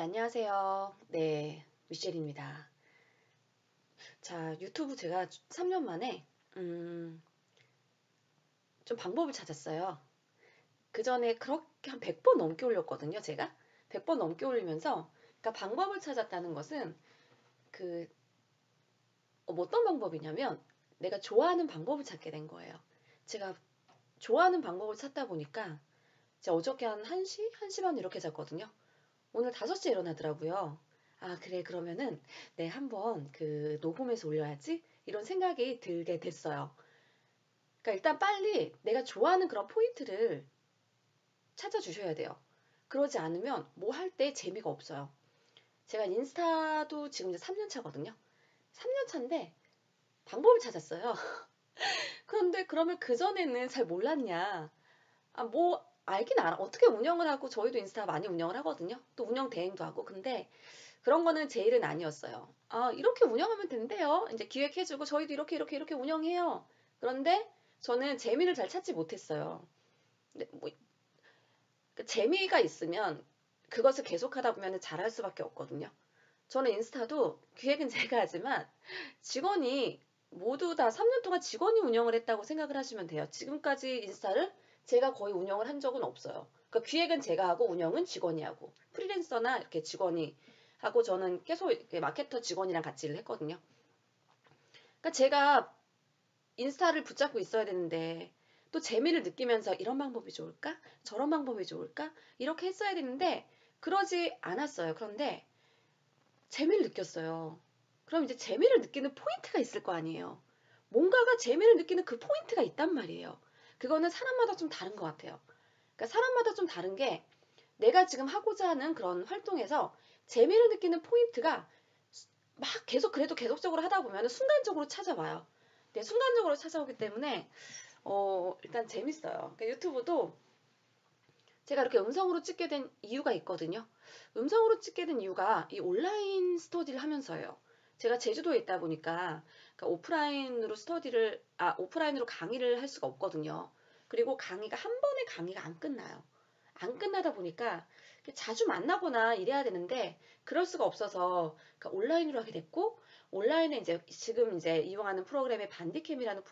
안녕하세요. 네, 미셸입니다. 자, 유튜브 제가 3년 만에, 좀 방법을 찾았어요. 그 전에 그렇게 한 100번 넘게 올렸거든요, 제가. 100번 넘게 올리면서, 그러니까 방법을 찾았다는 것은, 그, 어떤 방법이냐면, 내가 좋아하는 방법을 찾게 된 거예요. 제가 좋아하는 방법을 찾다 보니까, 제가 어저께 한 1시? 1시 반 이렇게 잤거든요. 오늘 5시에 일어나더라고요. 아, 그래, 그러면은, 네, 한번 녹음해서 올려야지? 이런 생각이 들게 됐어요. 그러니까 일단 빨리 내가 좋아하는 그런 포인트를 찾아주셔야 돼요. 그러지 않으면 뭐 할 때 재미가 없어요. 제가 인스타도 지금 이제 3년 차거든요. 3년 차인데 방법을 찾았어요. 그런데 그러면 그전에는 잘 몰랐냐. 아, 뭐, 알긴 알아. 어떻게 운영을 하고 저희도 인스타 많이 운영을 하거든요. 또 운영 대행도 하고. 근데 그런 거는 제 일은 아니었어요. 아, 이렇게 운영하면 된대요. 이제 기획해주고 저희도 이렇게 운영해요. 그런데 저는 재미를 잘 찾지 못했어요. 근데 뭐, 그 재미가 있으면 그것을 계속하다 보면 잘할 수밖에 없거든요. 저는 인스타도 기획은 제가 하지만 직원이 모두 다 3년 동안 직원이 운영을 했다고 생각을 하시면 돼요. 지금까지 인스타를 제가 거의 운영을 한 적은 없어요. 그러니까 기획은 제가 하고 운영은 직원이 하고 프리랜서나 이렇게 직원이 하고 저는 계속 이렇게 마케터 직원이랑 같이 일을 했거든요. 그러니까 제가 인스타를 붙잡고 있어야 되는데 또 재미를 느끼면서 이런 방법이 좋을까? 저런 방법이 좋을까? 이렇게 했어야 되는데 그러지 않았어요. 그런데 재미를 느꼈어요. 그럼 이제 재미를 느끼는 포인트가 있을 거 아니에요. 뭔가가 재미를 느끼는 그 포인트가 있단 말이에요. 그거는 사람마다 좀 다른 것 같아요. 그러니까 사람마다 좀 다른 게 내가 지금 하고자 하는 그런 활동에서 재미를 느끼는 포인트가 막 계속 그래도 계속적으로 하다 보면 순간적으로 찾아와요. 네, 순간적으로 찾아오기 때문에 일단 재밌어요. 그러니까 유튜브도 제가 이렇게 음성으로 찍게 된 이유가 있거든요. 음성으로 찍게 된 이유가 이 온라인 스터디를 하면서예요. 제가 제주도에 있다 보니까 그러니까 오프라인으로 강의를 할 수가 없거든요. 그리고 강의가 한 번에 강의가 안 끝나요. 안 끝나다 보니까 자주 만나거나 이래야 되는데 그럴 수가 없어서 그러니까 온라인으로 하게 됐고 온라인에 이제 지금 이제 이용하는 프로그램이 반디캠이라는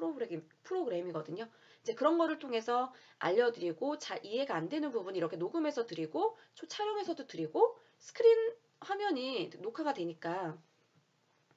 프로그램이거든요. 이제 그런 거를 통해서 알려드리고 잘 이해가 안 되는 부분 이렇게 녹음해서 드리고 촬영해서도 드리고 스크린 화면이 녹화가 되니까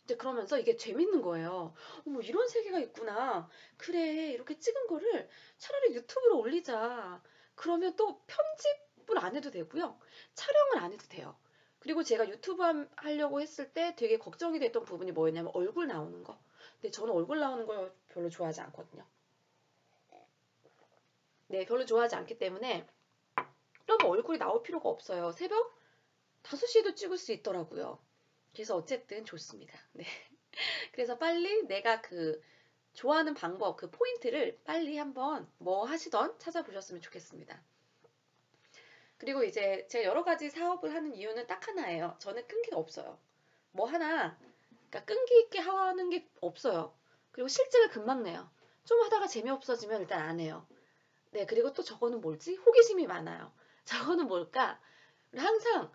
이제 그러면서 이게 재밌는 거예요. 어머, 이런 세계가 있구나. 그래, 이렇게 찍은 거를 차라리 유튜브로 올리자. 그러면 또 편집을 안 해도 되고요. 촬영을 안 해도 돼요. 그리고 제가 유튜브 하려고 했을 때 되게 걱정이 됐던 부분이 뭐였냐면 얼굴 나오는 거. 근데 저는 얼굴 나오는 걸 별로 좋아하지 않거든요. 네, 별로 좋아하지 않기 때문에 그럼 얼굴이 나올 필요가 없어요. 새벽 5시에도 찍을 수 있더라고요. 그래서 어쨌든 좋습니다. 네. 그래서 빨리 내가 좋아하는 방법, 그 포인트를 빨리 한번 뭐 하시던 찾아보셨으면 좋겠습니다. 그리고 이제 제가 여러 가지 사업을 하는 이유는 딱 하나예요. 저는 끈기가 없어요. 뭐 하나, 그러니까 끈기 있게 하는 게 없어요. 그리고 실증을 금방 내요. 좀 하다가 재미없어지면 일단 안 해요. 네, 그리고 또 저거는 뭘지? 호기심이 많아요. 저거는 뭘까? 항상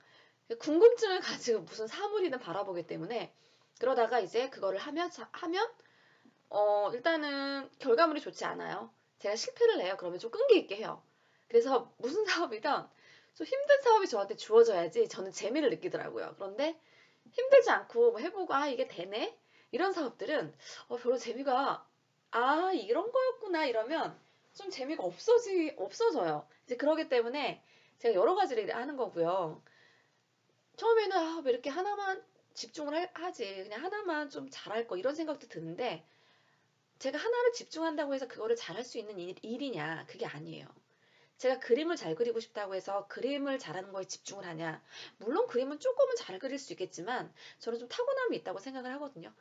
궁금증을 가지고 무슨 사물이든 바라보기 때문에 그러다가 이제 그거를 하면 일단은 결과물이 좋지 않아요. 제가 실패를 해요. 그러면 좀 끈기 있게 해요. 그래서 무슨 사업이든 좀 힘든 사업이 저한테 주어져야지 저는 재미를 느끼더라고요. 그런데 힘들지 않고 뭐 해보고 아 이게 되네? 이런 사업들은 별로 재미가 이런 거였구나 이러면 좀 재미가 없어져요. 이제 그러기 때문에 제가 여러 가지를 하는 거고요. 처음에는 왜 이렇게 하나만 집중을 하지 그냥 하나만 좀 잘할 거 이런 생각도 드는데 제가 하나를 집중한다고 해서 그거를 잘할 수 있는 일이냐? 그게 아니에요. 제가 그림을 잘 그리고 싶다고 해서 그림을 잘하는 거에 집중을 하냐? 물론 그림은 조금은 잘 그릴 수 있겠지만 저는 좀 타고남이 있다고 생각을 하거든요.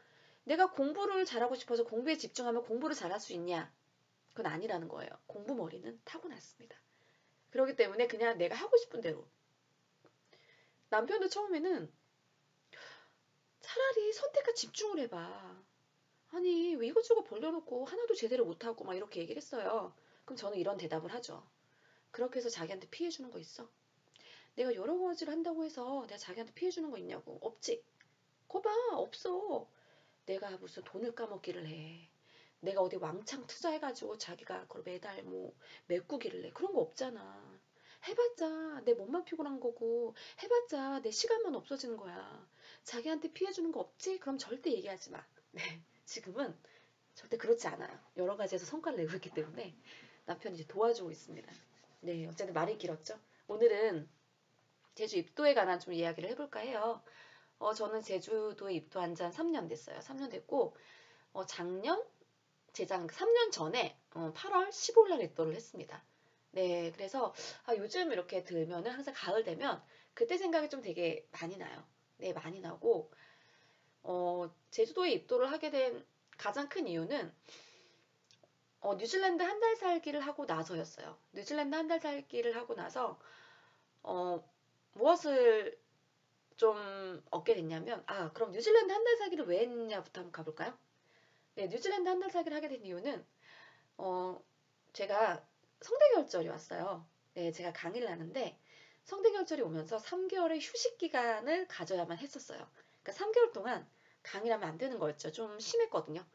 내가 공부를 잘하고 싶어서 공부에 집중하면 공부를 잘할 수 있냐? 그건 아니라는 거예요. 공부 머리는 타고났습니다. 그렇기 때문에 그냥 내가 하고 싶은 대로. 남편도 처음에는 차라리 선택과 집중을 해봐. 아니, 왜 이것저것 벌려놓고 하나도 제대로 못하고 막 이렇게 얘기를 했어요. 그럼 저는 이런 대답을 하죠. 그렇게 해서 자기한테 피해 주는 거 있어? 내가 여러 가지를 한다고 해서 내가 자기한테 피해 주는 거 있냐고. 없지. 거 봐. 없어. 내가 무슨 돈을 까먹기를 해. 내가 어디 왕창 투자해가지고 자기가 그걸 매달 뭐 메꾸기를 해. 그런 거 없잖아. 해봤자 내 몸만 피곤한 거고 해봤자 내 시간만 없어지는 거야. 자기한테 피해 주는 거 없지? 그럼 절대 얘기하지 마. 네, 지금은 절대 그렇지 않아요. 여러 가지에서 성과를 내고 있기 때문에 남편이 이제 도와주고 있습니다. 네, 어쨌든 말이 길었죠. 오늘은 제주 입도에 관한 좀 이야기를 해볼까 해요. 저는 제주도에 입도한 지 한 3년 됐어요. 3년 됐고, 작년, 재작 3년 전에 8월 15일 날 입도를 했습니다. 네, 그래서 요즘 이렇게 들면은 항상 가을 되면 그때 생각이 좀 되게 많이 나요. 네, 많이 나고, 제주도에 입도를 하게 된 가장 큰 이유는 뉴질랜드 한 달 살기를 하고 나서였어요. 뉴질랜드 한 달 살기를 하고 나서 어, 무엇을 좀 얻게 됐냐면 그럼 뉴질랜드 한 달 살기를 왜 했냐부터 한번 가볼까요? 네, 뉴질랜드 한 달 살기를 하게 된 이유는 어, 제가 성대결절이 왔어요. 네, 제가 강의를 하는데 성대결절이 오면서 3개월의 휴식 기간을 가져야만 했었어요. 그러니까 3개월 동안 강의를 하면 안 되는 거였죠. 좀 심했거든요.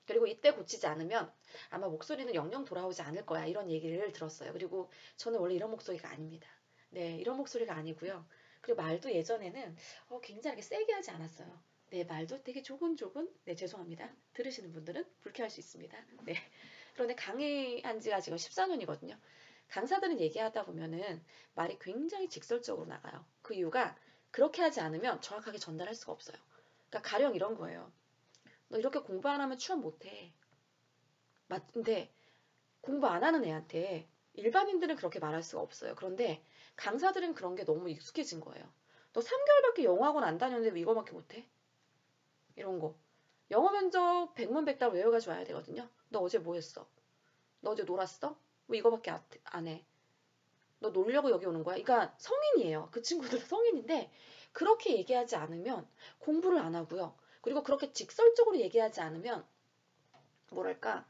그리고 이때 고치지 않으면 아마 목소리는 영영 돌아오지 않을 거야. 이런 얘기를 들었어요. 그리고 저는 원래 이런 목소리가 아닙니다. 네, 이런 목소리가 아니고요. 그리고 말도 예전에는 굉장히 세게 하지 않았어요. 네, 말도 되게 조근조근. 네, 죄송합니다. 들으시는 분들은 불쾌할 수 있습니다. 네. 그런데 강의한 지가 지금 14년이거든요. 강사들은 얘기하다 보면은 말이 굉장히 직설적으로 나가요. 그 이유가 그렇게 하지 않으면 정확하게 전달할 수가 없어요. 그러니까 가령 이런 거예요. 너 이렇게 공부 안 하면 취업 못해. 근데 공부 안 하는 애한테 일반인들은 그렇게 말할 수가 없어요. 그런데 강사들은 그런 게 너무 익숙해진 거예요. 너 3개월밖에 영어학원 안 다녔는데 왜 이거밖에 못해? 이런 거. 영어 면접 100문 100답 외워가지고 와야 되거든요. 너 어제 뭐 했어? 너 어제 놀았어? 왜 이거밖에 안 해? 너 놀려고 여기 오는 거야? 그러니까 성인이에요. 그 친구들 성인인데 그렇게 얘기하지 않으면 공부를 안 하고요. 그리고 그렇게 직설적으로 얘기하지 않으면 뭐랄까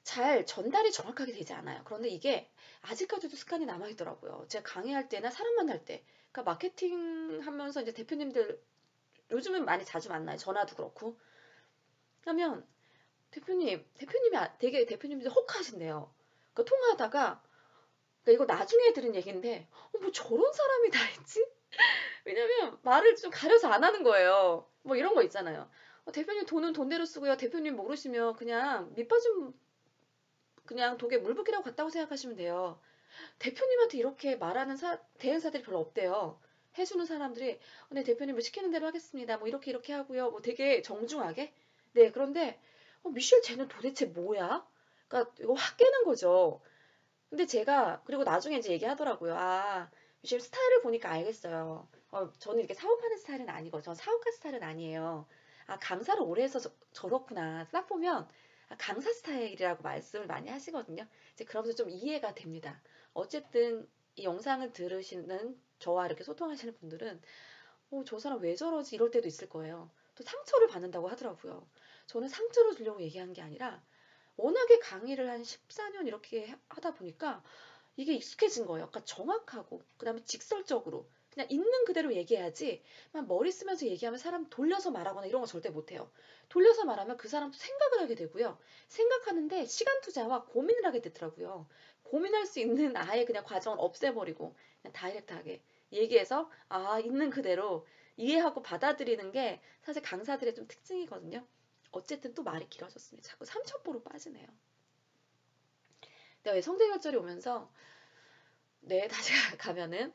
잘 전달이 정확하게 되지 않아요. 그런데 이게 아직까지도 습관이 남아있더라고요. 제가 강의할 때나 사람 만날 때, 그러니까 마케팅 하면서 이제 대표님들 요즘은 많이 자주 만나요. 전화도 그렇고. 하면 대표님이 되게 대표님들 혹하신대요. 그러니까 통화하다가 그러니까 이거 나중에 들은 얘기인데 뭐 저런 사람이 다 있지? 왜냐면 말을 좀 가려서 안 하는 거예요. 뭐 이런 거 있잖아요. 대표님 돈은 돈대로 쓰고요. 대표님 모르시면 그냥 밑빠진 그냥 독에 물 붓기라고 같다고 생각하시면 돼요. 대표님한테 이렇게 말하는 대행사들이 별로 없대요. 해주는 사람들이 네 대표님 뭐 시키는 대로 하겠습니다. 뭐 이렇게 하고요. 뭐 되게 정중하게. 네 그런데 미셸 쟤는 도대체 뭐야? 그러니까 이거 확 깨는 거죠. 근데 제가 그리고 나중에 이제 얘기하더라고요. 미셸 스타일을 보니까 알겠어요. 저는 이렇게 사업하는 스타일은 아니고 전 사업가 스타일은 아니에요. 강사를 오래 해서 저렇구나. 딱 보면 강사 스타일이라고 말씀을 많이 하시거든요. 이제 그러면서 좀 이해가 됩니다. 어쨌든 이 영상을 들으시는 저와 이렇게 소통하시는 분들은 저 사람 왜 저러지 이럴 때도 있을 거예요. 또 상처를 받는다고 하더라고요. 저는 상처를 주려고 얘기한 게 아니라 워낙에 강의를 한 14년 이렇게 하다 보니까 이게 익숙해진 거예요. 그러니까 정확하고 그다음에 직설적으로 그냥 있는 그대로 얘기해야지 막 머리 쓰면서 얘기하면 사람 돌려서 말하거나 이런 거 절대 못해요. 돌려서 말하면 그 사람도 생각을 하게 되고요. 생각하는데 시간 투자와 고민을 하게 되더라고요. 고민할 수 있는 아예 그냥 과정을 없애버리고 그냥 다이렉트하게 얘기해서 있는 그대로 이해하고 받아들이는 게 사실 강사들의 좀 특징이거든요. 어쨌든 또 말이 길어졌습니다. 자꾸 삼천포로 빠지네요. 네, 성대결절이 오면서 다시 가면은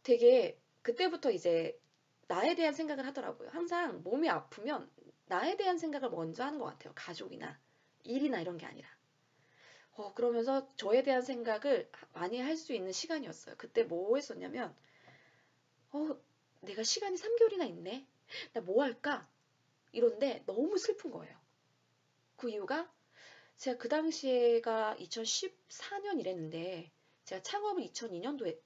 되게 그때부터 이제 나에 대한 생각을 하더라고요. 항상 몸이 아프면 나에 대한 생각을 먼저 하는 것 같아요. 가족이나 일이나 이런 게 아니라. 그러면서 저에 대한 생각을 많이 할 수 있는 시간이었어요. 그때 뭐 했었냐면, 내가 시간이 3개월이나 있네? 나 뭐 할까? 이런데 너무 슬픈 거예요. 그 이유가 제가 그 당시에가 2014년 이랬는데 제가 창업을 2002년도에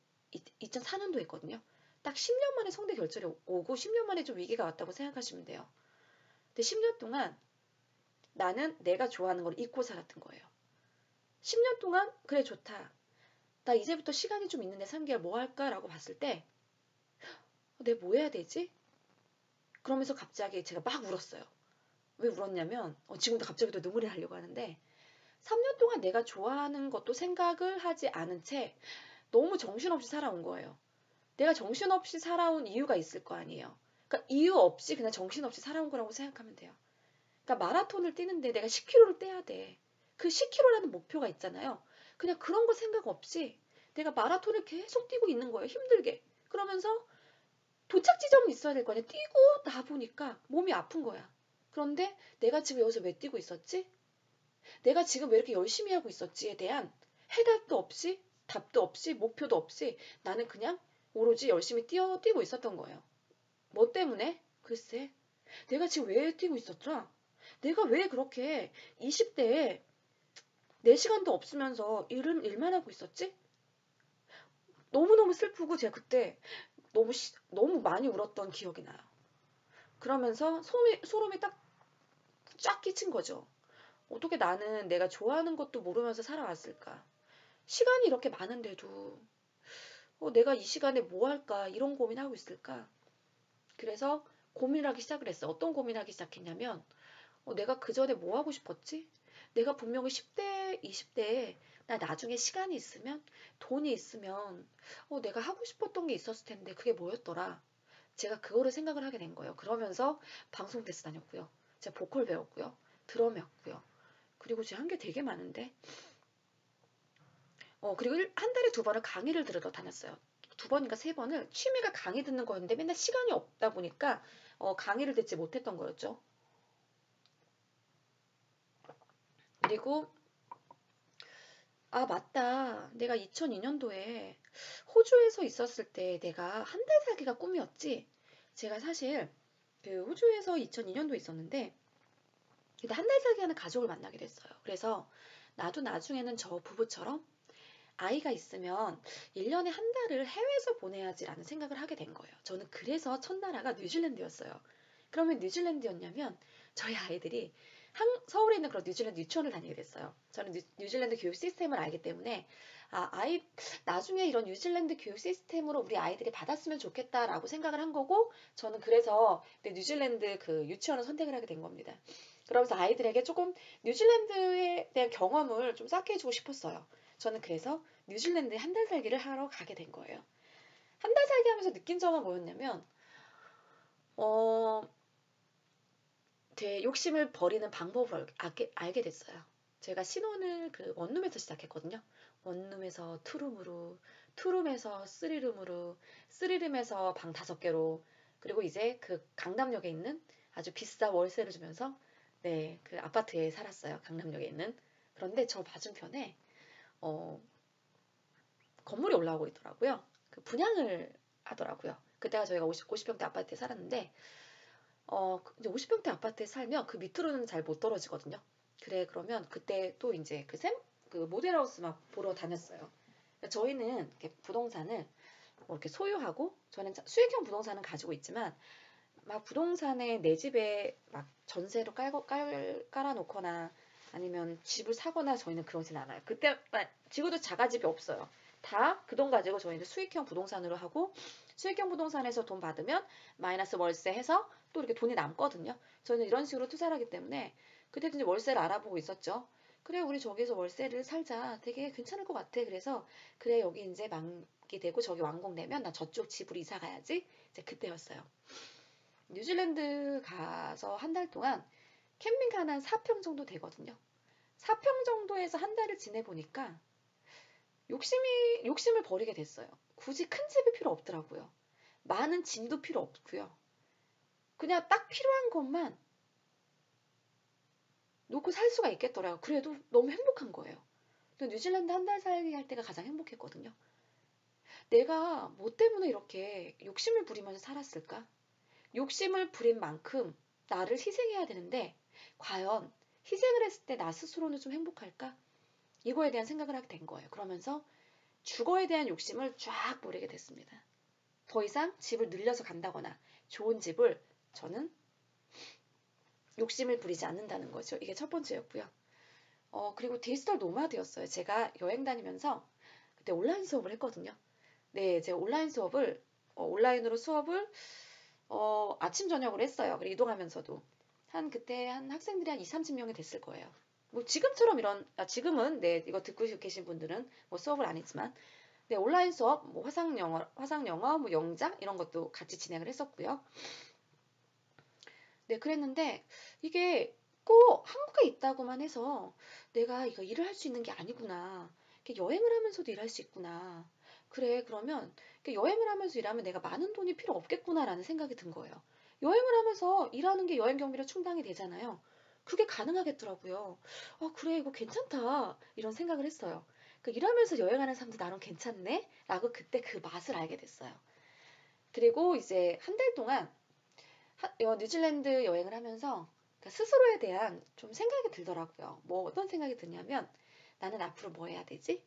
2004년도 했거든요. 딱 10년 만에 성대 결절이 오고 10년 만에 좀 위기가 왔다고 생각하시면 돼요. 근데 10년 동안 나는 내가 좋아하는 걸 잊고 살았던 거예요. 10년 동안 그래 좋다. 나 이제부터 시간이 좀 있는데 3개월 뭐 할까라고 봤을 때 내가 뭐 해야 되지? 그러면서 갑자기 제가 막 울었어요. 왜 울었냐면 지금도 갑자기 또 눈물이 나려고 하는데 3년 동안 내가 좋아하는 것도 생각을 하지 않은 채 너무 정신없이 살아온 거예요. 내가 정신없이 살아온 이유가 있을 거 아니에요. 그러니까 이유 없이 그냥 정신없이 살아온 거라고 생각하면 돼요. 그러니까 마라톤을 뛰는데 내가 10km를 떼야 돼. 그 10km라는 목표가 있잖아요. 그냥 그런 거 생각 없이 내가 마라톤을 계속 뛰고 있는 거예요. 힘들게. 그러면서 도착 지점은 있어야 될 거 아니야. 뛰고 나 보니까 몸이 아픈 거야. 그런데 내가 지금 여기서 왜 뛰고 있었지? 내가 지금 왜 이렇게 열심히 하고 있었지에 대한 해답도 없이 답도 없이 목표도 없이 나는 그냥 오로지 열심히 뛰고 있었던 거예요. 뭐 때문에? 글쎄, 내가 지금 왜 뛰고 있었더라? 내가 왜 그렇게 20대에 4시간도 없으면서 일만 하고 있었지? 너무너무 슬프고 제가 그때 너무 많이 울었던 기억이 나요. 그러면서 소름이 딱 쫙 끼친 거죠. 어떻게 나는 내가 좋아하는 것도 모르면서 살아왔을까? 시간이 이렇게 많은데도 내가 이 시간에 뭐 할까? 이런 고민하고 있을까? 그래서 고민을 하기 시작을 했어요. 어떤 고민을 하기 시작했냐면 내가 그 전에 뭐 하고 싶었지? 내가 분명히 10대, 20대에 나 나중에 시간이 있으면 돈이 있으면 내가 하고 싶었던 게 있었을 텐데 그게 뭐였더라? 제가 그거를 생각을 하게 된 거예요. 그러면서 방송 테스트 다녔고요. 제가 보컬 배웠고요. 드럼 했고요. 그리고 제가 한 게 되게 많은데 그리고 한 달에 2번을 강의를 들으러 다녔어요. 2번인가 3번을 취미가 강의 듣는 거였는데 맨날 시간이 없다 보니까 강의를 듣지 못했던 거였죠. 그리고 맞다. 내가 2002년도에 호주에서 있었을 때 내가 한 달 살기가 꿈이었지. 제가 사실 그 호주에서 2002년도에 있었는데 근데 한 달 살기 하는 가족을 만나게 됐어요. 그래서 나도 나중에는 저 부부처럼 아이가 있으면 1년에 한 달을 해외에서 보내야지라는 생각을 하게 된 거예요. 저는 그래서 첫 나라가 뉴질랜드였어요. 그러면 뉴질랜드였냐면 저희 아이들이 서울에 있는 그런 뉴질랜드 유치원을 다니게 됐어요. 저는 뉴질랜드 교육 시스템을 알기 때문에 나중에 이런 뉴질랜드 교육 시스템으로 우리 아이들이 받았으면 좋겠다라고 생각을 한 거고 저는 그래서 뉴질랜드 그 유치원을 선택을 하게 된 겁니다. 그러면서 아이들에게 조금 뉴질랜드에 대한 경험을 좀 쌓게 해주고 싶었어요. 저는 그래서 뉴질랜드에 한 달 살기를 하러 가게 된 거예요. 한 달 살기 하면서 느낀 점은 뭐였냐면, 제 욕심을 버리는 방법을 알게 됐어요. 제가 신혼을 그 원룸에서 시작했거든요. 원룸에서 투룸으로, 투룸에서 쓰리룸으로, 쓰리룸에서 방 5개로, 그리고 이제 그 강남역에 있는 아주 비싼 월세를 주면서 네, 그 아파트에 살았어요. 강남역에 있는. 그런데 저 맞은편에 어, 건물이 올라오고 있더라고요. 그 분양을 하더라고요. 그때가 저희가 50평대 아파트에 살았는데 이제 50평대 아파트에 살면 그 밑으로는 잘 못 떨어지거든요. 그래 그러면 그때 또 이제 그 모델하우스 막 보러 다녔어요. 그러니까 저희는 이렇게 부동산을 뭐 이렇게 소유하고 저는 수익형 부동산은 가지고 있지만 막 부동산에 내 집에 막 전세로 깔아놓거나 아니면 집을 사거나 저희는 그러진 않아요. 그때 지금도 자가집이 없어요. 다 그 돈 가지고 저희는 수익형 부동산으로 하고 수익형 부동산에서 돈 받으면 마이너스 월세 해서 또 이렇게 돈이 남거든요. 저희는 이런 식으로 투자를 하기 때문에 그때도 이제 월세를 알아보고 있었죠. 그래 우리 저기서 월세를 살자. 되게 괜찮을 것 같아. 그래서 그래 여기 이제 만기 되고 저기 완공되면 나 저쪽 집으로 이사 가야지. 이제 그때였어요. 뉴질랜드 가서 한 달 동안 캠핑카 한 4평 정도 되거든요. 4평 정도에서 한 달을 지내보니까 욕심을 버리게 됐어요. 굳이 큰 집이 필요 없더라고요. 많은 짐도 필요 없고요. 그냥 딱 필요한 것만 놓고 살 수가 있겠더라고요. 그래도 너무 행복한 거예요. 뉴질랜드 한 달 살기 할 때가 가장 행복했거든요. 내가 뭐 때문에 이렇게 욕심을 부리면서 살았을까? 욕심을 부린 만큼 나를 희생해야 되는데 과연 희생을 했을 때 나 스스로는 좀 행복할까? 이거에 대한 생각을 하게 된 거예요. 그러면서 주거에 대한 욕심을 쫙 버리게 됐습니다. 더 이상 집을 늘려서 간다거나 좋은 집을 저는 욕심을 부리지 않는다는 거죠. 이게 첫 번째였고요. 그리고 디지털 노마드였어요. 제가 여행 다니면서 그때 온라인 수업을 했거든요. 네, 제가 온라인으로 수업을 아침 저녁으로 했어요. 그리고 이동하면서도 그때 한 학생들이 한 2, 30명이 됐을 거예요. 뭐 지금처럼 지금은 네, 이거 듣고 계신 분들은 뭐 수업을 안 했지만 네, 온라인 수업, 뭐 화상영어, 뭐 영작 이런 것도 같이 진행을 했었고요. 네, 그랬는데 이게 꼭 한국에 있다고만 해서 내가 이거 일을 할 수 있는 게 아니구나. 이렇게 여행을 하면서도 일할 수 있구나. 그래, 그러면 이렇게 여행을 하면서 일하면 내가 많은 돈이 필요 없겠구나라는 생각이 든 거예요. 여행을 하면서 일하는 게 여행 경비로 충당이 되잖아요. 그게 가능하겠더라고요. 그래, 이거 괜찮다. 이런 생각을 했어요. 일하면서 여행하는 사람도 나름 괜찮네? 라고 그때 그 맛을 알게 됐어요. 그리고 이제 한 달 동안 뉴질랜드 여행을 하면서 스스로에 대한 좀 생각이 들더라고요. 뭐 어떤 생각이 드냐면 나는 앞으로 뭐 해야 되지?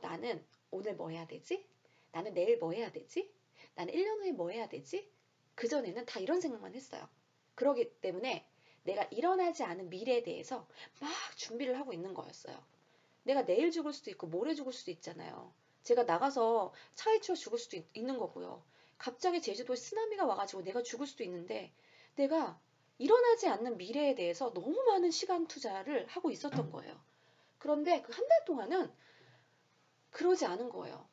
나는 오늘 뭐 해야 되지? 나는 내일 뭐 해야 되지? 나는 1년 후에 뭐 해야 되지? 그전에는 다 이런 생각만 했어요. 그러기 때문에 내가 일어나지 않은 미래에 대해서 막 준비를 하고 있는 거였어요. 내가 내일 죽을 수도 있고 모레 죽을 수도 있잖아요. 제가 나가서 차에 치여 죽을 수도 있는 거고요. 갑자기 제주도에 쓰나미가 와가지고 내가 죽을 수도 있는데 내가 일어나지 않는 미래에 대해서 너무 많은 시간 투자를 하고 있었던 거예요. 그런데 그 한 달 동안은 그러지 않은 거예요.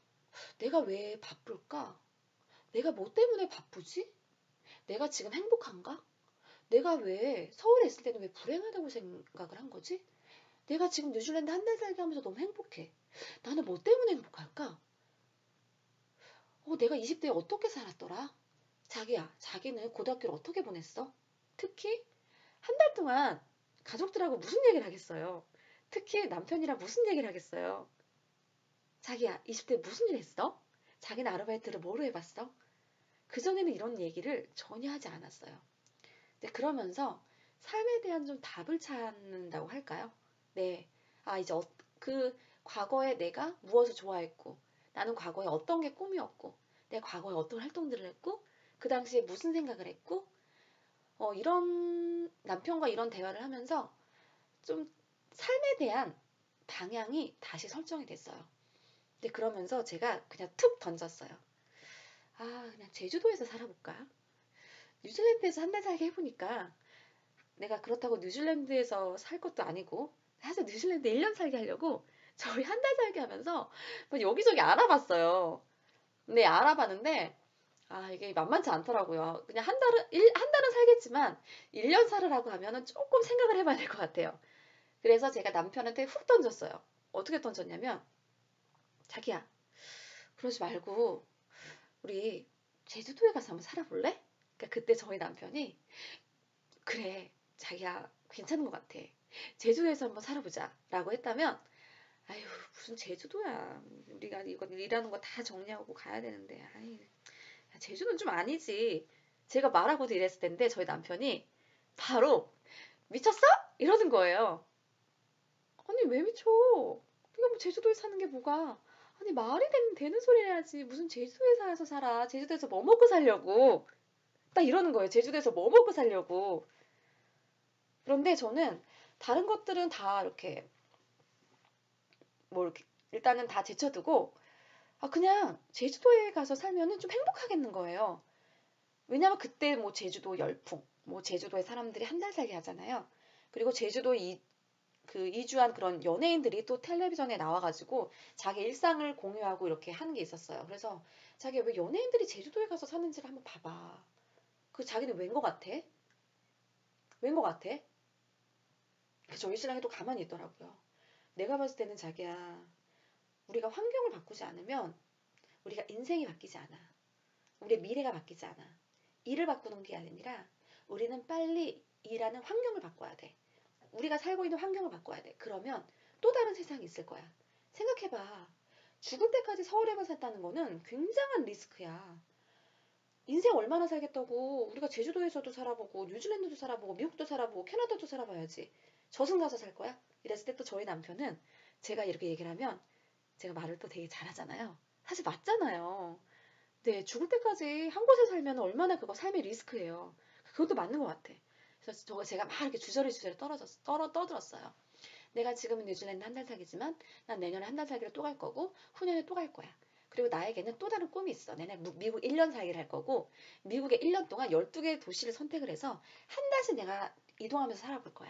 내가 왜 바쁠까? 내가 뭐 때문에 바쁘지? 내가 지금 행복한가? 내가 왜 서울에 있을 때는 왜 불행하다고 생각을 한 거지? 내가 지금 뉴질랜드 한 달 살기 하면서 너무 행복해. 나는 뭐 때문에 행복할까? 내가 20대에 어떻게 살았더라? 자기야, 자기는 고등학교를 어떻게 보냈어? 특히 한 달 동안 가족들하고 무슨 얘기를 하겠어요? 특히 남편이랑 무슨 얘기를 하겠어요? 자기야, 20대 무슨 일 했어? 자기는 아르바이트를 뭐로 해봤어? 그전에는 이런 얘기를 전혀 하지 않았어요. 근데 그러면서 삶에 대한 좀 답을 찾는다고 할까요? 네. 이제 그 과거에 내가 무엇을 좋아했고, 나는 과거에 어떤 게 꿈이었고, 내 과거에 어떤 활동들을 했고, 그 당시에 무슨 생각을 했고, 이런 남편과 이런 대화를 하면서 좀 삶에 대한 방향이 다시 설정이 됐어요. 근데 그러면서 제가 그냥 툭 던졌어요. 그냥 제주도에서 살아볼까? 뉴질랜드에서 한 달 살기 해보니까 내가 그렇다고 뉴질랜드에서 살 것도 아니고 사실 뉴질랜드 1년 살게 하려고 저희 한 달 살게 하면서 뭐 여기저기 알아봤어요. 근데 알아봤는데 이게 만만치 않더라고요. 그냥 한 달은 살겠지만 1년 살으라고 하면은 조금 생각을 해봐야 될 것 같아요. 그래서 제가 남편한테 훅 던졌어요. 어떻게 던졌냐면 자기야 그러지 말고 우리 제주도에 가서 한번 살아볼래? 그러니까 그때 저희 남편이 그래 자기야 괜찮은 것 같아. 제주도에서 한번 살아보자 라고 했다면 아유 무슨 제주도야 우리가 이거 일하는 거 다 정리하고 가야 되는데 제주도는 좀 아니지. 제가 말하고도 이랬을 텐데 저희 남편이 바로 미쳤어? 이러는 거예요. 아니 왜 미쳐? 네가 뭐 제주도에 사는 게 뭐가? 아니 말이 되는 소리 해야지. 무슨 제주도에 사서 살아. 제주도에서 뭐 먹고 살려고. 딱 이러는 거예요. 제주도에서 뭐 먹고 살려고. 그런데 저는 다른 것들은 다 이렇게 뭐 이렇게 일단은 다 제쳐두고 그냥 제주도에 가서 살면은 좀 행복하겠는 거예요. 왜냐면 그때 뭐 제주도 열풍, 뭐 제주도에 사람들이 한 달 살게 하잖아요. 그리고 제주도 그 이주한 그런 연예인들이 또 텔레비전에 나와가지고 자기 일상을 공유하고 이렇게 하는 게 있었어요. 그래서 자기 왜 연예인들이 제주도에 가서 사는지를 한번 봐봐. 그 자기는 웬 거 같아? 웬 거 같아? 저희 신랑이 또 가만히 있더라고요. 내가 봤을 때는 자기야, 우리가 환경을 바꾸지 않으면 우리가 인생이 바뀌지 않아. 우리의 미래가 바뀌지 않아. 일을 바꾸는 게 아니라 우리는 빨리 일하는 환경을 바꿔야 돼. 우리가 살고 있는 환경을 바꿔야 돼. 그러면 또 다른 세상이 있을 거야. 생각해봐. 죽을 때까지 서울에만 살다는 거는 굉장한 리스크야. 인생 얼마나 살겠다고. 우리가 제주도에서도 살아보고, 뉴질랜드도 살아보고, 미국도 살아보고, 캐나다도 살아봐야지. 저승 가서 살 거야? 이랬을 때 또 저희 남편은 제가 이렇게 얘기를 하면 제가 말을 또 되게 잘하잖아요. 사실 맞잖아요. 네, 죽을 때까지 한 곳에 살면 얼마나 그거 삶의 리스크예요. 그것도 맞는 것 같아. 그래서 제가 막 이렇게 주저리 떠들었어요. 내가 지금은 뉴질랜드 한 달 살기지만 난 내년에 한 달 살기를 또 갈 거고 후년에 또 갈 거야. 그리고 나에게는 또 다른 꿈이 있어. 내가 미국 1년 살기를 할 거고 미국에 1년 동안 12개의 도시를 선택을 해서 한 달씩 내가 이동하면서 살아볼 거야.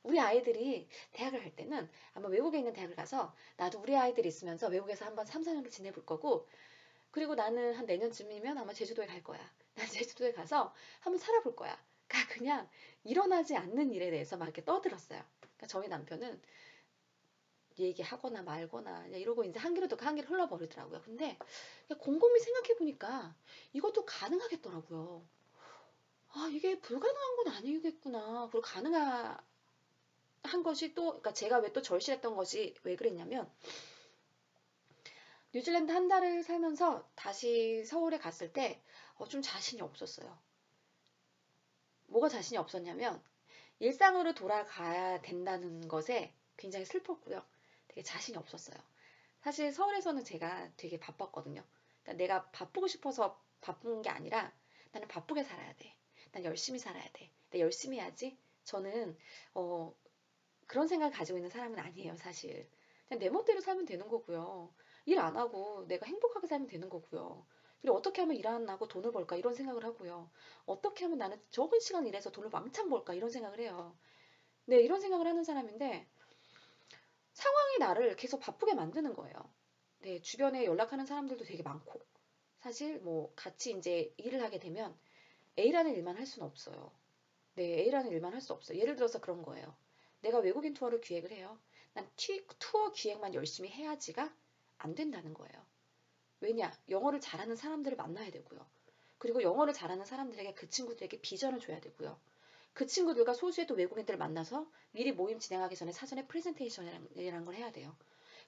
우리 아이들이 대학을 갈 때는 아마 외국에 있는 대학을 가서 나도 우리 아이들이 있으면서 외국에서 한번 3, 4년을 지내볼 거고 그리고 나는 한 내년쯤이면 아마 제주도에 갈 거야. 난 제주도에 가서 한번 살아볼 거야. 그냥 일어나지 않는 일에 대해서 막 이렇게 떠들었어요. 그러니까 저희 남편은 얘기하거나 말거나 이러고 이제 한 귀로 듣고 한 귀로 흘러버리더라고요. 근데 곰곰이 생각해보니까 이것도 가능하겠더라고요. 아, 이게 불가능한 건 아니겠구나. 그리고 가능한 것이 또, 그러니까 제가 왜 또 절실했던 것이 왜 그랬냐면, 뉴질랜드 한 달을 살면서 다시 서울에 갔을 때, 좀 자신이 없었어요. 뭐가 자신이 없었냐면, 일상으로 돌아가야 된다는 것에 굉장히 슬펐고요. 되게 자신이 없었어요. 사실 서울에서는 제가 되게 바빴거든요. 그러니까 내가 바쁘고 싶어서 바쁜 게 아니라 나는 바쁘게 살아야 돼. 난 열심히 살아야 돼. 내가 열심히 해야지. 저는 그런 생각을 가지고 있는 사람은 아니에요, 사실. 그냥 내 멋대로 살면 되는 거고요. 일 안 하고 내가 행복하게 살면 되는 거고요. 그리고 어떻게 하면 일 안 하고 돈을 벌까 이런 생각을 하고요. 어떻게 하면 나는 적은 시간 일해서 돈을 왕창 벌까 이런 생각을 해요. 네, 이런 생각을 하는 사람인데 상황이 나를 계속 바쁘게 만드는 거예요. 네, 주변에 연락하는 사람들도 되게 많고 사실 뭐 같이 이제 일을 하게 되면 A라는 일만 할 수는 없어요. 네, A라는 일만 할 수 없어요. 예를 들어서 그런 거예요. 내가 외국인 투어를 기획을 해요. 난 투어 기획만 열심히 해야지가 안 된다는 거예요. 왜냐? 영어를 잘하는 사람들을 만나야 되고요. 그리고 영어를 잘하는 사람들에게 그 친구들에게 비전을 줘야 되고요. 그 친구들과 소수의 또 외국인들을 만나서 미리 모임 진행하기 전에 사전에 프레젠테이션이라는 걸 해야 돼요.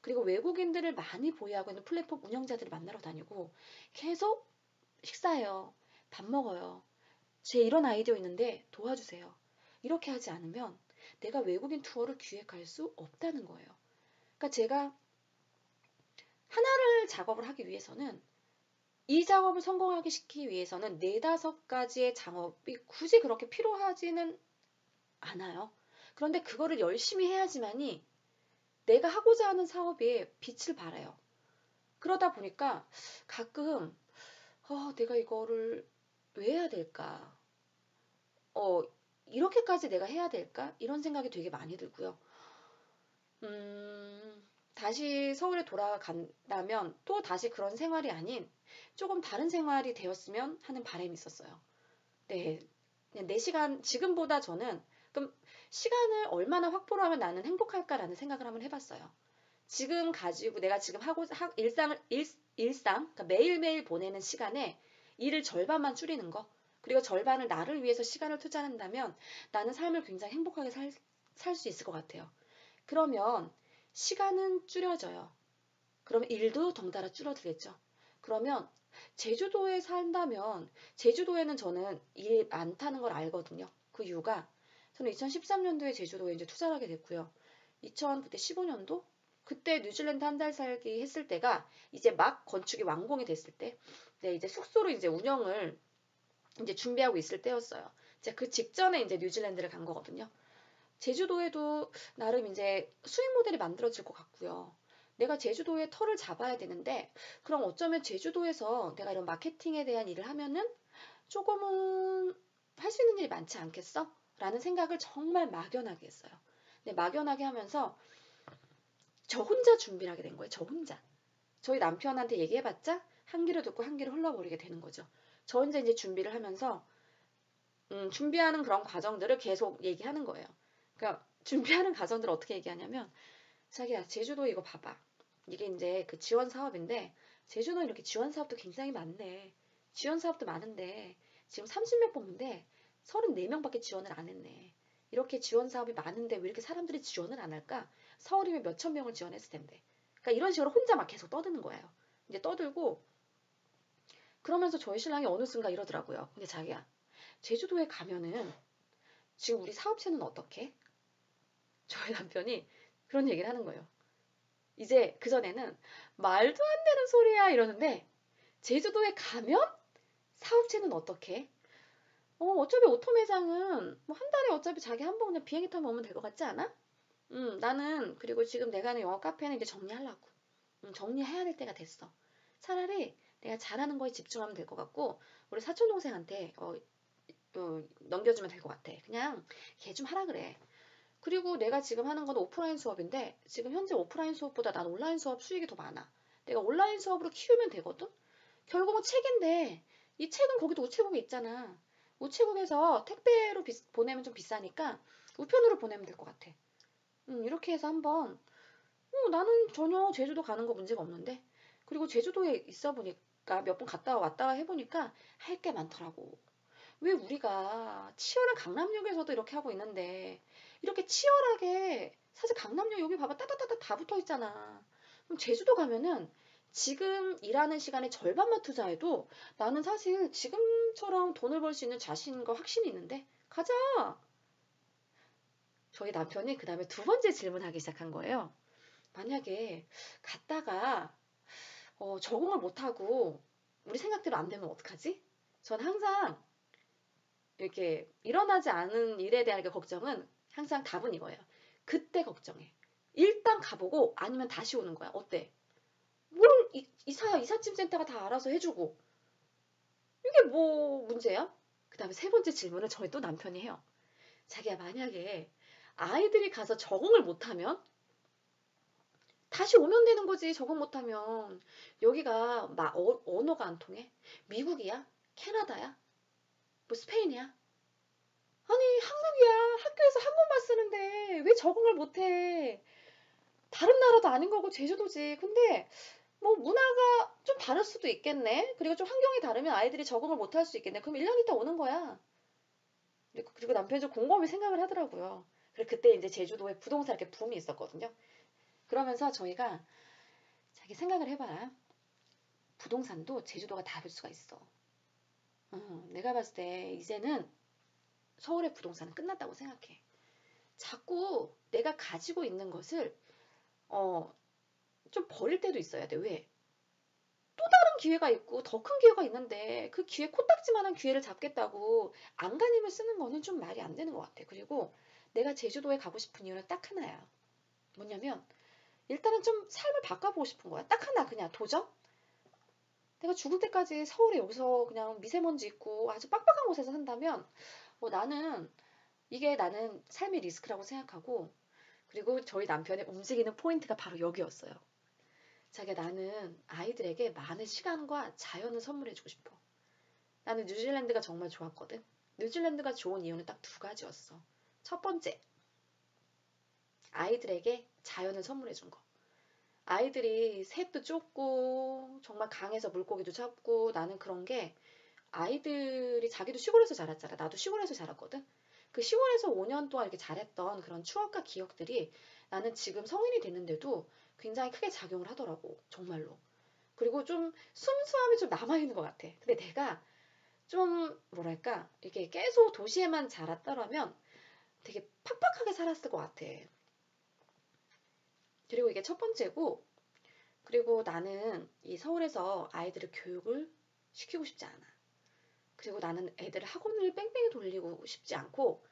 그리고 외국인들을 많이 보유하고 있는 플랫폼 운영자들을 만나러 다니고 계속 식사해요. 밥 먹어요. 제 이런 아이디어 있는데 도와주세요. 이렇게 하지 않으면 내가 외국인 투어를 기획할 수 없다는 거예요. 그러니까 제가 하나를 작업을 하기 위해서는 이 작업을 성공하게 시키기 위해서는 네다섯 가지의 작업이 굳이 그렇게 필요하지는 않아요. 그런데 그거를 열심히 해야지만이 내가 하고자 하는 사업에 빛을 발해요. 그러다 보니까 가끔 내가 이거를 왜 해야 될까? 어, 이렇게까지 내가 해야 될까? 이런 생각이 되게 많이 들고요. 다시 서울에 돌아간다면 또 다시 그런 생활이 아닌 조금 다른 생활이 되었으면 하는 바람이 있었어요. 네. 그냥 내 시간, 지금보다 저는 그럼 시간을 얼마나 확보를 하면 나는 행복할까라는 생각을 한번 해봤어요. 지금 가지고 내가 지금 일상, 그러니까 매일매일 보내는 시간에 일을 절반만 줄이는 거, 그리고 절반을 나를 위해서 시간을 투자한다면 나는 삶을 굉장히 행복하게 살 수 있을 것 같아요. 그러면 시간은 줄여져요. 그러면 일도 덩달아 줄어들겠죠. 그러면 제주도에 산다면 제주도에는 저는 일 많다는 걸 알거든요. 그 이유가 저는 2013년도에 제주도에 이제 투자를 하게 됐고요. 그때 15년도 그때 뉴질랜드 한 달 살기 했을 때가 이제 막 건축이 완공이 됐을 때, 네, 이제 숙소로 이제 운영을 이제 준비하고 있을 때였어요. 이제 그 직전에 이제 뉴질랜드를 간 거거든요. 제주도에도 나름 이제 수익 모델이 만들어질 것 같고요. 내가 제주도에 터를 잡아야 되는데, 그럼 어쩌면 제주도에서 내가 이런 마케팅에 대한 일을 하면은 조금은 할 수 있는 일이 많지 않겠어? 라는 생각을 정말 막연하게 했어요. 근데 막연하게 하면서 저 혼자 준비를 하게 된 거예요. 저 혼자. 저희 남편한테 얘기해봤자 한 귀로 듣고 한 귀로 흘러버리게 되는 거죠. 저 혼자 이제 준비를 하면서 준비하는 그런 과정들을 계속 얘기하는 거예요. 그러니까 준비하는 과정들을 어떻게 얘기하냐면 자기야 제주도 이거 봐봐. 이게 이제 그 지원 사업인데 제주도 이렇게 지원 사업도 굉장히 많네. 지원 사업도 많은데 지금 30명 뽑는데 34명밖에 지원을 안 했네. 이렇게 지원 사업이 많은데 왜 이렇게 사람들이 지원을 안 할까? 서울이면 몇천 명을 지원했을 텐데. 그러니까 이런 식으로 혼자 막 계속 떠드는 거예요. 이제 떠들고 그러면서 저희 신랑이 어느 순간 이러더라고요. 근데 자기야 제주도에 가면은 지금 우리 사업체는 어떻게? 저희 남편이 그런 얘기를 하는 거예요. 이제 그전에는 말도 안 되는 소리야 이러는데 제주도에 가면 사업체는 어떻게? 어차피 오토 매장은 뭐 한 달에 어차피 자기 한 번 그냥 비행기 타면 오면 될 것 같지 않아? 나는 그리고 지금 내가 하는 영어 카페는 이제 정리하려고. 정리해야 될 때가 됐어. 차라리 내가 잘하는 거에 집중하면 될 것 같고 우리 사촌 동생한테 넘겨주면 될 것 같아. 그냥 걔 좀 하라 그래. 그리고 내가 지금 하는 건 오프라인 수업인데 지금 현재 오프라인 수업보다 난 온라인 수업 수익이 더 많아. 내가 온라인 수업으로 키우면 되거든. 결국은 책인데 이 책은 거기도 우체국에 있잖아. 우체국에서 택배로 보내면 좀 비싸니까 우편으로 보내면 될 것 같아. 이렇게 해서 한번 나는 전혀 제주도 가는 거 문제가 없는데 그리고 제주도에 있어 보니까 몇 번 갔다 왔다 해보니까 할 게 많더라고. 왜 우리가 치열한 강남역에서도 이렇게 하고 있는데 이렇게 치열하게 사실 강남역 여기 봐봐 따다다다 다 붙어 있잖아. 그럼 제주도 가면은 지금 일하는 시간의 절반만 투자해도 나는 사실 지금처럼 돈을 벌 수 있는 자신과 확신이 있는데 가자. 저희 남편이 그 다음에 두 번째 질문하기 시작한 거예요. 만약에 갔다가 적응을 못하고 우리 생각대로 안 되면 어떡하지? 전 항상 이렇게 일어나지 않은 일에 대한 걱정은 항상 답은 이거예요. 그때 걱정해. 일단 가보고 아니면 다시 오는 거야. 어때? 뭘 이삿짐 센터가 다 알아서 해주고 이게 뭐 문제야? 그 다음에 세 번째 질문을 저희 또 남편이 해요. 자기야 만약에 아이들이 가서 적응을 못하면 다시 오면 되는 거지. 적응 못하면 여기가 언어가 안 통해? 미국이야? 캐나다야? 뭐 스페인이야? 아니 한국이야. 학교에서 한국말 쓰는데 왜 적응을 못해? 다른 나라도 아닌 거고 제주도지. 근데 뭐 문화가 좀 다를 수도 있겠네. 그리고 좀 환경이 다르면 아이들이 적응을 못할 수 있겠네. 그럼 1년 있다 오는 거야. 그리고 남편이 좀 곰곰이 생각을 하더라고요. 그리고 그때 이제 제주도에 부동산 이렇게 붐이 있었거든요. 그러면서 저희가 자기 생각을 해봐라. 부동산도 제주도가 다를 수가 있어. 내가 봤을 때 이제는 서울의 부동산은 끝났다고 생각해. 자꾸 내가 가지고 있는 것을 어, 좀 버릴 때도 있어야 돼. 왜? 또 다른 기회가 있고 더 큰 기회가 있는데 그 기회 코딱지만한 기회를 잡겠다고 안간힘을 쓰는 거는 좀 말이 안 되는 것 같아. 그리고 내가 제주도에 가고 싶은 이유는 딱 하나야. 뭐냐면 일단은 좀 삶을 바꿔보고 싶은 거야. 딱 하나 그냥 도전? 내가 죽을 때까지 서울에 여기서 그냥 미세먼지 있고 아주 빡빡한 곳에서 산다면 나는 삶의 리스크라고 생각하고 그리고 저희 남편의 움직이는 포인트가 바로 여기였어요. 자기가 나는 아이들에게 많은 시간과 자연을 선물해주고 싶어. 나는 뉴질랜드가 정말 좋았거든. 뉴질랜드가 좋은 이유는 딱 두 가지였어. 첫 번째, 아이들에게 자연을 선물해준 거. 아이들이 셋도 좁고 정말 강에서 물고기도 잡고 나는 그런 게 아이들이 자기도 시골에서 자랐잖아. 나도 시골에서 자랐거든. 그 시골에서 5년 동안 이렇게 잘했던 그런 추억과 기억들이 나는 지금 성인이 됐는데도 굉장히 크게 작용을 하더라고. 정말로. 그리고 좀 순수함이 좀 남아있는 것 같아. 근데 내가 좀 뭐랄까 이게 계속 도시에만 자랐더라면 되게 팍팍하게 살았을 것 같아. 그리고 이게 첫 번째고 그리고 나는 이 서울에서 아이들을 교육을 시키고 싶지 않아. 그리고 나는 애들을 학원을 뺑뺑이 돌리고 싶지 않고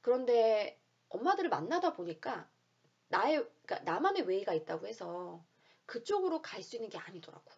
그런데 엄마들을 만나다 보니까 그러니까 나만의 웨이가 있다고 해서 그쪽으로 갈 수 있는 게 아니더라고.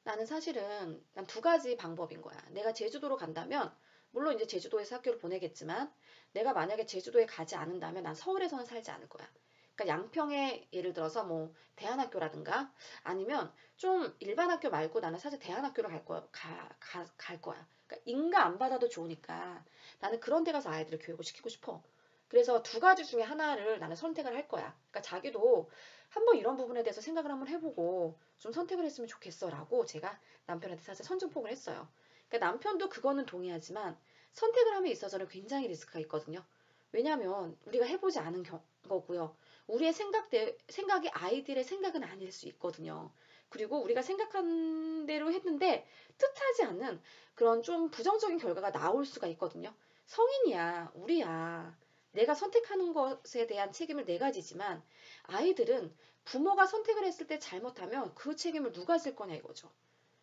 나는 사실은 난 두 가지 방법인 거야. 내가 제주도로 간다면 물론 이제 제주도에서 학교를 보내겠지만 내가 만약에 제주도에 가지 않는다면 난 서울에서는 살지 않을 거야. 그러니까 양평에 예를 들어서 뭐 대안학교라든가 아니면 좀 일반 학교 말고 나는 사실 대안학교를 갈 거야. 그러니까 인가 안 받아도 좋으니까 나는 그런 데 가서 아이들을 교육을 시키고 싶어. 그래서 두 가지 중에 하나를 나는 선택을 할 거야. 그러니까 자기도 한번 이런 부분에 대해서 생각을 한번 해보고 좀 선택을 했으면 좋겠어라고 제가 남편한테 사실 선전포고를 했어요. 그러니까 남편도 그거는 동의하지만 선택을 함에 있어서는 굉장히 리스크가 있거든요. 왜냐하면 우리가 해보지 않은 거고요. 우리의 생각이 아이들의 생각은 아닐 수 있거든요. 그리고 우리가 생각한 대로 했는데 뜻하지 않은 그런 좀 부정적인 결과가 나올 수가 있거든요. 성인이야, 우리야. 내가 선택하는 것에 대한 책임을 내가 지지만 아이들은 부모가 선택을 했을 때 잘못하면 그 책임을 누가 질 거냐 이거죠.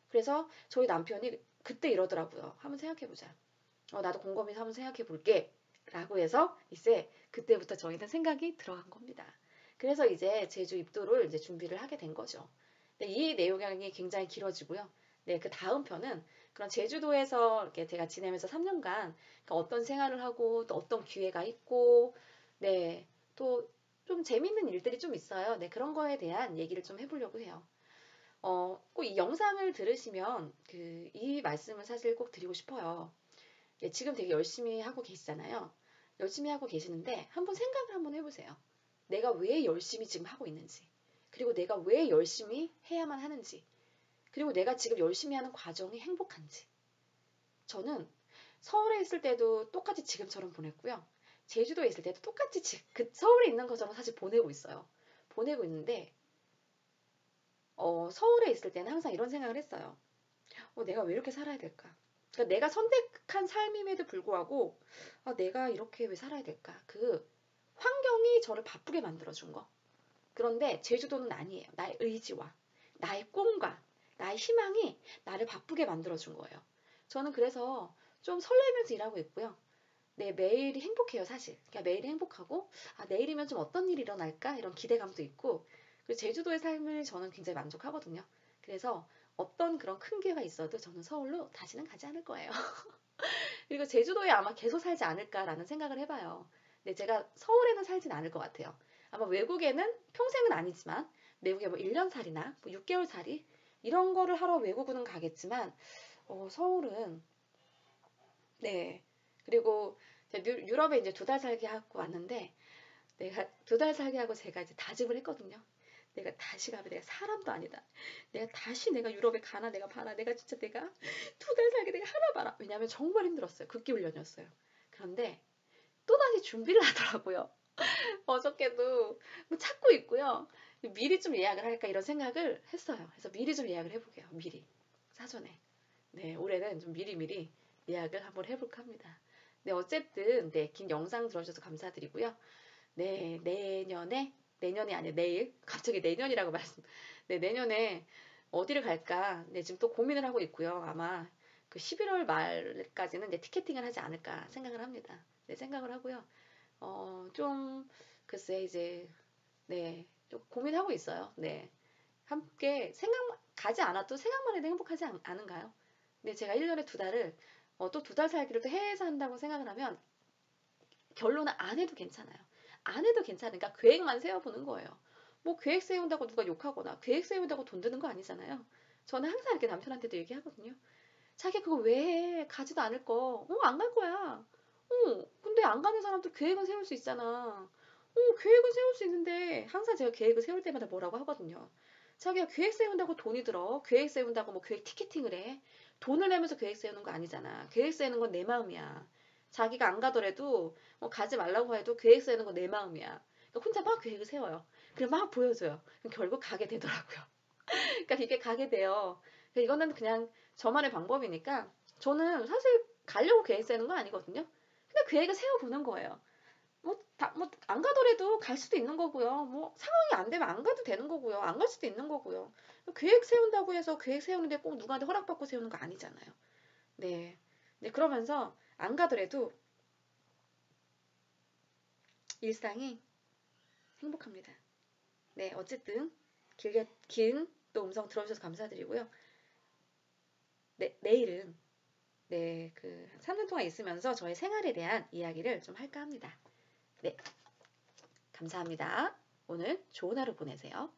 그래서 저희 남편이 그때 이러더라고요. 한번 생각해보자. 나도 곰곰이 한번 생각해볼게. 라고 해서 이제 그때부터 저희는 생각이 들어간 겁니다. 그래서 이제 제주 입도를 이제 준비를 하게 된 거죠. 네, 이 내용이 굉장히 길어지고요. 네, 그 다음 편은 그런 제주도에서 이렇게 제가 지내면서 3년간 어떤 생활을 하고 또 어떤 기회가 있고, 네, 또 좀 재밌는 일들이 좀 있어요. 네, 그런 거에 대한 얘기를 좀 해보려고 해요. 꼭 이 영상을 들으시면 이 말씀을 사실 꼭 드리고 싶어요. 예, 지금 되게 열심히 하고 계시잖아요. 열심히 하고 계시는데 한번 생각을 한번 해보세요. 내가 왜 열심히 지금 하고 있는지, 그리고 내가 왜 열심히 해야만 하는지, 그리고 내가 지금 열심히 하는 과정이 행복한지. 저는 서울에 있을 때도 똑같이 지금처럼 보냈고요. 제주도에 있을 때도 똑같이 서울에 있는 것처럼 사실 보내고 있어요. 보내고 있는데 서울에 있을 때는 항상 이런 생각을 했어요. 내가 왜 이렇게 살아야 될까? 그러니까 내가 선택한 삶임에도 불구하고 내가 이렇게 왜 살아야 될까? 그 환경이 저를 바쁘게 만들어준 거. 그런데 제주도는 아니에요. 나의 의지와 나의 꿈과 나의 희망이 나를 바쁘게 만들어준 거예요. 저는 그래서 좀 설레면서 일하고 있고요. 네, 매일이 행복해요, 사실. 그러니까 매일이 행복하고, 내일이면 좀 어떤 일이 일어날까? 이런 기대감도 있고, 그리고 제주도의 삶을 저는 굉장히 만족하거든요. 그래서 어떤 그런 큰 기회가 있어도 저는 서울로 다시는 가지 않을 거예요. 그리고 제주도에 아마 계속 살지 않을까라는 생각을 해봐요. 근데 제가 서울에는 살진 않을 것 같아요. 아마 외국에는 평생은 아니지만 외국에 뭐 1년 살이나 뭐 6개월 살이 이런 거를 하러 외국은 가겠지만 서울은 네. 그리고 유럽에 이제 2달 살기 하고 왔는데 내가 2달 살기 하고 제가 이제 다짐을 했거든요. 내가 다시 가면 내가 사람도 아니다. 내가 다시 내가 유럽에 가나 내가 봐라. 내가 진짜 내가 2달 살기 내가 하나 봐라. 왜냐하면 정말 힘들었어요. 극기훈련이었어요. 그런데 또다시 준비를 하더라고요. 어저께도 뭐 찾고 있고요. 미리 좀 예약을 할까 이런 생각을 했어요. 그래서 미리 좀 예약을 해볼게요. 미리 사전에. 네, 올해는 좀 미리미리 예약을 한번 해볼까 합니다. 네, 어쨌든 네, 긴 영상 들어주셔서 감사드리고요. 네, 내년이 아니라 내일 갑자기 내년이라고 말씀. 네, 내년에 어디를 갈까? 네, 지금 또 고민을 하고 있고요. 아마 그 11월 말까지는 이제 티켓팅을 하지 않을까 생각을 합니다. 네, 생각을 하고요. 좀 글쎄 이제 네, 좀 고민하고 있어요. 네, 함께 가지 않아도 생각만 해도 행복하지 않은가요? 근데 제가 1년에 2달을 또 2달 살기를 또 해외에서 한다고 생각을 하면 결론은 안 해도 괜찮아요. 안 해도 괜찮으니까 계획만 세워보는 거예요. 뭐 계획 세운다고 누가 욕하거나 계획 세운다고 돈 드는 거 아니잖아요. 저는 항상 이렇게 남편한테도 얘기하거든요. 자기 그거 왜 해? 가지도 않을 거. 안 갈 거야. 근데 안 가는 사람도 계획은 세울 수 있잖아. 계획은 세울 수 있는데 항상 제가 계획을 세울 때마다 뭐라고 하거든요. 자기가 계획 세운다고 돈이 들어. 계획 세운다고 뭐 계획 티켓팅을 해. 돈을 내면서 계획 세우는 거 아니잖아. 계획 세우는 건 내 마음이야. 자기가 안 가더라도 가지 말라고 해도 계획 세우는 건 내 마음이야. 그러니까 혼자 막 계획을 세워요. 그리고 막 보여줘요. 그럼 결국 가게 되더라고요. 그러니까 이게 가게 돼요. 그러니까 이거는 그냥 저만의 방법이니까 저는 사실 가려고 계획 세우는 건 아니거든요. 그냥 계획을 세워보는 거예요. 안 가더라도 갈 수도 있는 거고요. 뭐, 상황이 안 되면 안 가도 되는 거고요. 안 갈 수도 있는 거고요. 계획 세운다고 해서 계획 세우는데 꼭 누구한테 허락받고 세우는 거 아니잖아요. 네. 네, 그러면서 안 가더라도 일상이 행복합니다. 네, 어쨌든 긴 또 음성 들어주셔서 감사드리고요. 네, 내일은 네, 3년 동안 있으면서 저의 생활에 대한 이야기를 좀 할까 합니다. 네, 감사합니다. 오늘 좋은 하루 보내세요.